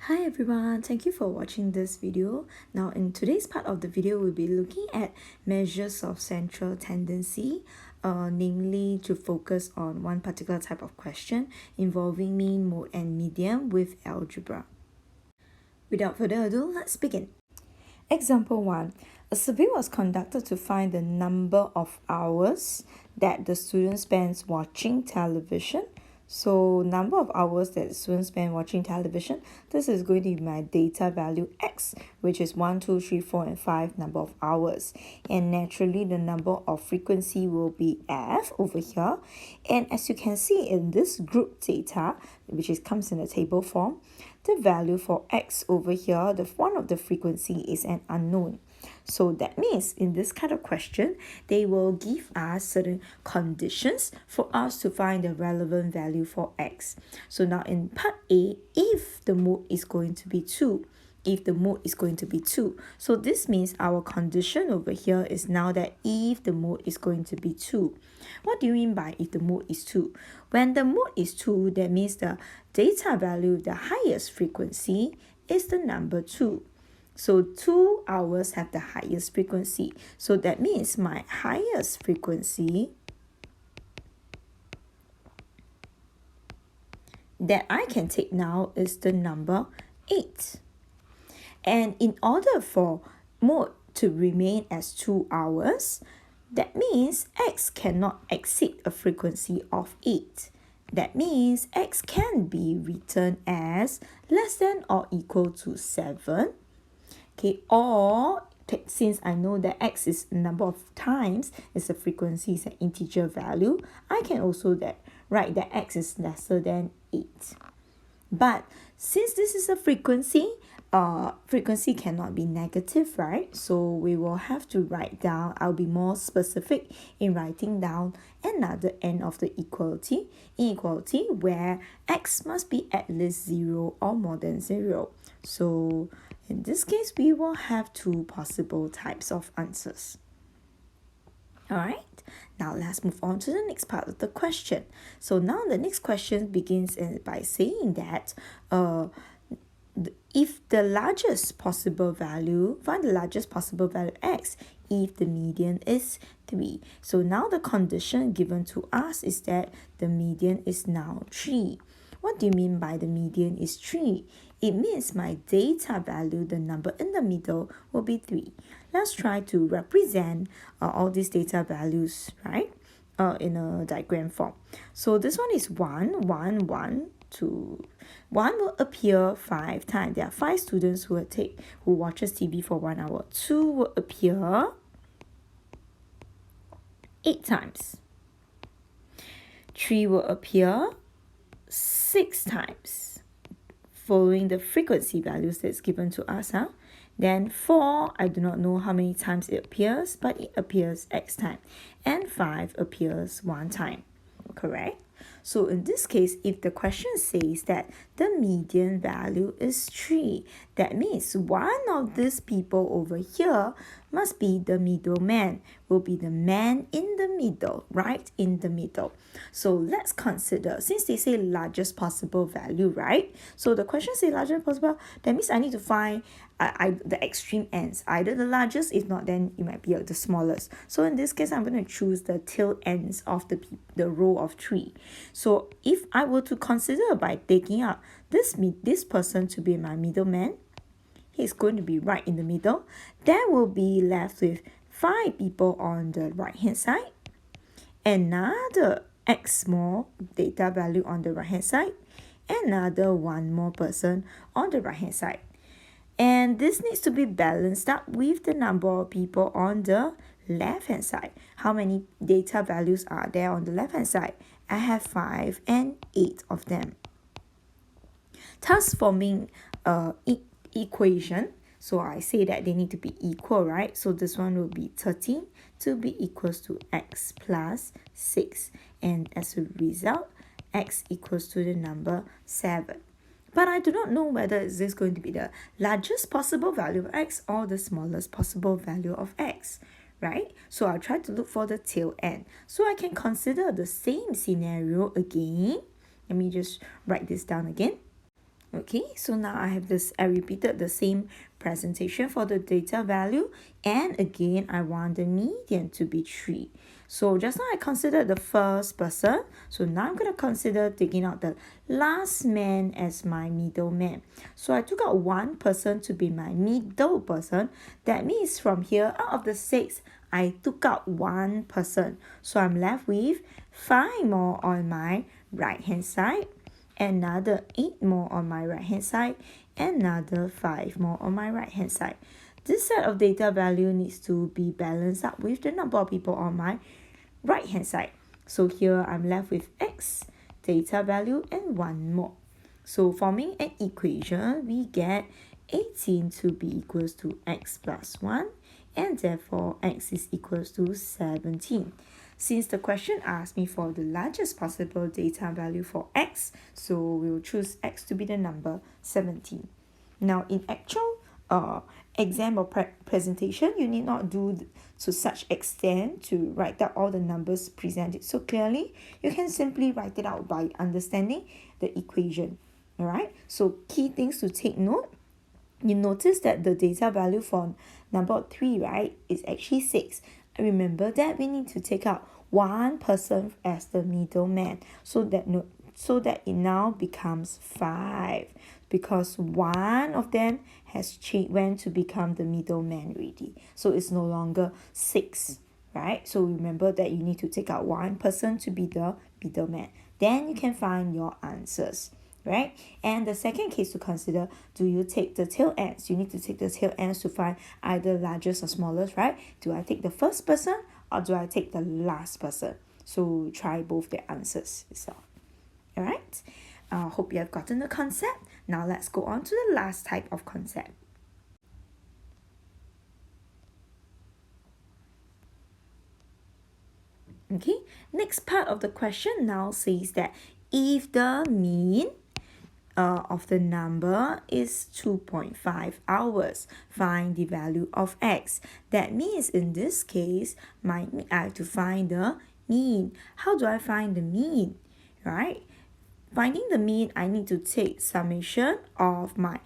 Hi everyone, thank you for watching this video. Now in today's part of the video, we'll be looking at measures of central tendency, namely to focus on one particular type of question involving mean, mode, and median with algebra. Without further ado, let's begin. Example 1. A survey was conducted to find the number of hours that the student spends watching television. So number of hours that the student spend watching television, this is going to be my data value X, which is 1, 2, 3, 4, and 5 number of hours. And naturally, the number of frequency will be F over here. And as you can see in this group data, which comes in a table form, the value for X over here, the one of the frequency is an unknown. So that means in this kind of question, they will give us certain conditions for us to find the relevant value for X. So now in part A, if the mode is going to be 2, so this means our condition over here is now that if the mode is going to be 2. What do you mean by if the mode is 2? When the mode is 2, that means the data value, the highest frequency, is the number 2. So 2 hours have the highest frequency. So that means my highest frequency that I can take now is the number 8. And in order for mode to remain as 2 hours, that means X cannot exceed a frequency of 8. That means X can be written as less than or equal to 7. Okay, or since I know that X is the number of times, it's a frequency, it's an integer value, I can also write that X is lesser than 8. But since this is a frequency, frequency cannot be negative, right? So we will have to write down, I'll be more specific in writing down another end of the inequality where X must be at least 0 or more than 0. So in this case, we will have two possible types of answers. Alright, now let's move on to the next part of the question. So now the next question begins by saying that if the largest possible value, find the largest possible value X if the median is 3. So now the condition given to us is that the median is now 3. What do you mean by the median is 3? It means my data value, the number in the middle, will be 3. Let's try to represent all these data values, right? In a diagram form. So this one is 1, 1, 1, 2. 1 will appear 5 times. There are 5 students who watches TV for 1 hour. 2 will appear 8 times. 3 will appear 6 times, following the frequency values that's given to us. Then 4, I do not know how many times it appears, but it appears X time. And 5 appears 1 time, correct? So in this case, if the question says that the median value is 3, that means one of these people over here must be the middleman, will be the man in the middle, right in the middle. So let's consider, since they say largest possible value, right? So the question says largest possible, that means I need to find the extreme ends, either the largest, if not then it might be the smallest. So in this case, I'm going to choose the tail ends of the row of 3. So if I were to consider by taking out this person to be my middleman, he's going to be right in the middle. There will be left with 5 people on the right hand side, another X small data value on the right hand side, another 1 more person on the right hand side. And this needs to be balanced up with the number of people on the left hand side. How many data values are there on the left hand side? I have 5 and 8 of them. Thus forming equation, so I say that they need to be equal, right? So this one will be 13 to be equals to X plus 6. And as a result, X equals to the number 7. But I do not know whether is this going to be the largest possible value of X or the smallest possible value of X, right? So I'll try to look for the tail end. So I can consider the same scenario again. Let me just write this down again. Okay, so now I repeated the same presentation for the data value, and again I want the median to be 3. So just now I considered the first person, so now I'm going to consider taking out the last man as my middle man. So I took out one person to be my middle person. That means from here, out of the 6, I took out one person. So I'm left with 5 more on my right hand side, another 8 more on my right hand side, another 5 more on my right hand side. This set of data value needs to be balanced up with the number of people on my right hand side. So here I'm left with x data value and 1 more. So forming an equation, we get 18 to be equals to x plus 1, and therefore x is equals to 17. Since the question asked me for the largest possible data value for x, so we'll choose x to be the number 17. Now in actual exam or presentation, you need not do to such extent to write out all the numbers presented so clearly. You can simply write it out by understanding the equation. Alright, so key things to take note. You notice that the data value for number 3, right, is actually 6. Remember that we need to take out one person as the middleman, so that it now becomes 5, because one of them has went to become the middleman already. So it's no longer 6, right? So remember that you need to take out one person to be the middleman. Then you can find your answers, right? And the second case to consider, do you take the tail ends? You need to take the tail ends to find either largest or smallest, right? Do I take the first person or do I take the last person? So try both the answers itself. All right. Hope you have gotten the concept. Now let's go on to the last type of concept. Okay, next part of the question now says that if the mean of the number is 2.5 hours, find the value of x. That means in this case, I have to find the mean. How do I find the mean? Right? Finding the mean, I need to take summation of my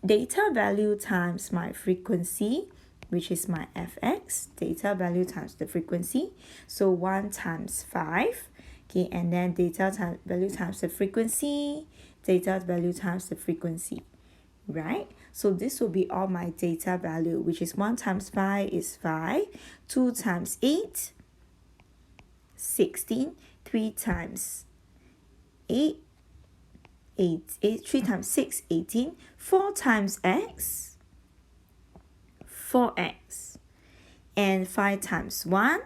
data value times my frequency, which is my fx, data value times the frequency. So 1 times 5, okay, and then data value times the frequency, data value times the frequency, right? So this will be all my data value, which is 1 times 5 is 5, 2 times 8, 16, 3 times 8, 3 times 6, 18, 4 times x, 4x, and 5 times 1,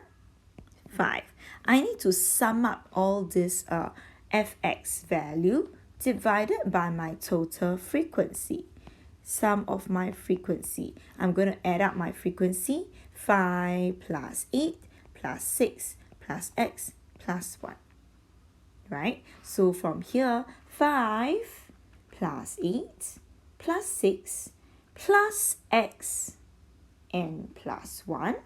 5. I need to sum up all this fx value divided by my total frequency. Sum of my frequency. I'm going to add up my frequency. 5 plus 8 plus 6 plus x plus 1. Right? So from here, 5 plus 8 plus 6 plus x and plus 1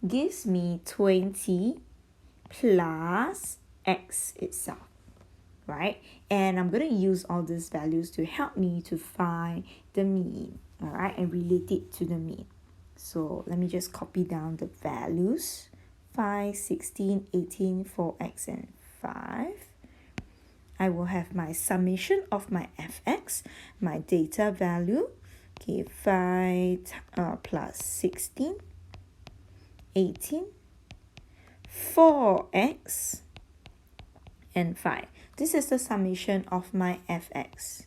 gives me 20 plus x itself, right? And I'm going to use all these values to help me to find the mean, all right, and relate it to the mean. So let me just copy down the values. 5, 16, 18, 4x, and 5. I will have my summation of my fx, my data value. Okay, 5 plus 16, 18, 4x, and 5. This is the summation of my fx.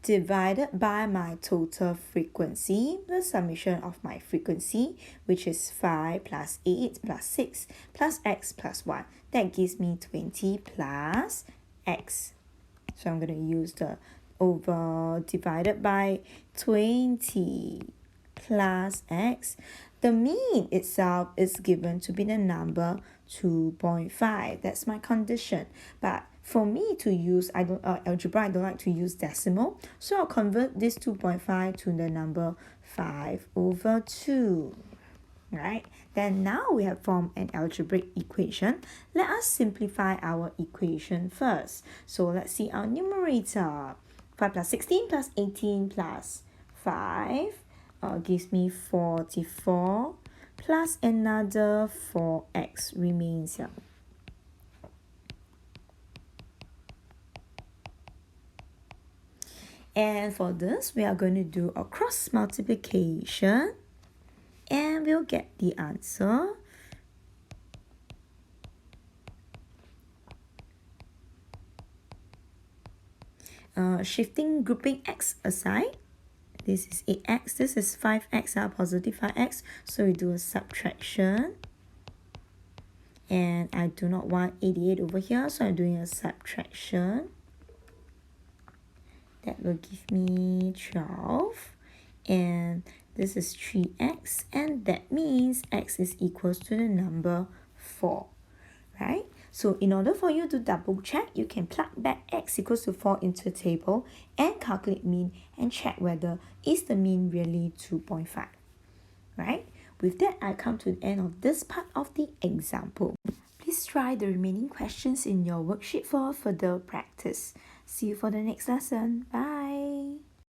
Divided by my total frequency, the summation of my frequency, which is 5 plus 8 plus 6 plus x plus 1. That gives me 20 plus x. So I'm going to use the over divided by 20 plus x. The mean itself is given to be the number 2.5. That's my condition. But for me to use algebra, I don't like to use decimal. So I'll convert this 2.5 to the number 5 over 2. Right? Then now we have formed an algebraic equation. Let us simplify our equation first. So let's see our numerator. 5 plus 16 plus 18 plus 5 gives me 44 plus another 4x remains here. And for this, we are going to do a cross multiplication and we'll get the answer. Shifting grouping x aside, this is 8x, this is 5x, positive 5x, so we do a subtraction. And I do not want 88 over here, so I'm doing a subtraction. That will give me 12. And this is 3x, and that means x is equals to the number 4, right? So in order for you to double check, you can plug back x equals to 4 into the table and calculate mean and check whether is the mean really 2.5, right? With that, I come to the end of this part of the example. Please try the remaining questions in your worksheet for further practice. See you for the next lesson. Bye.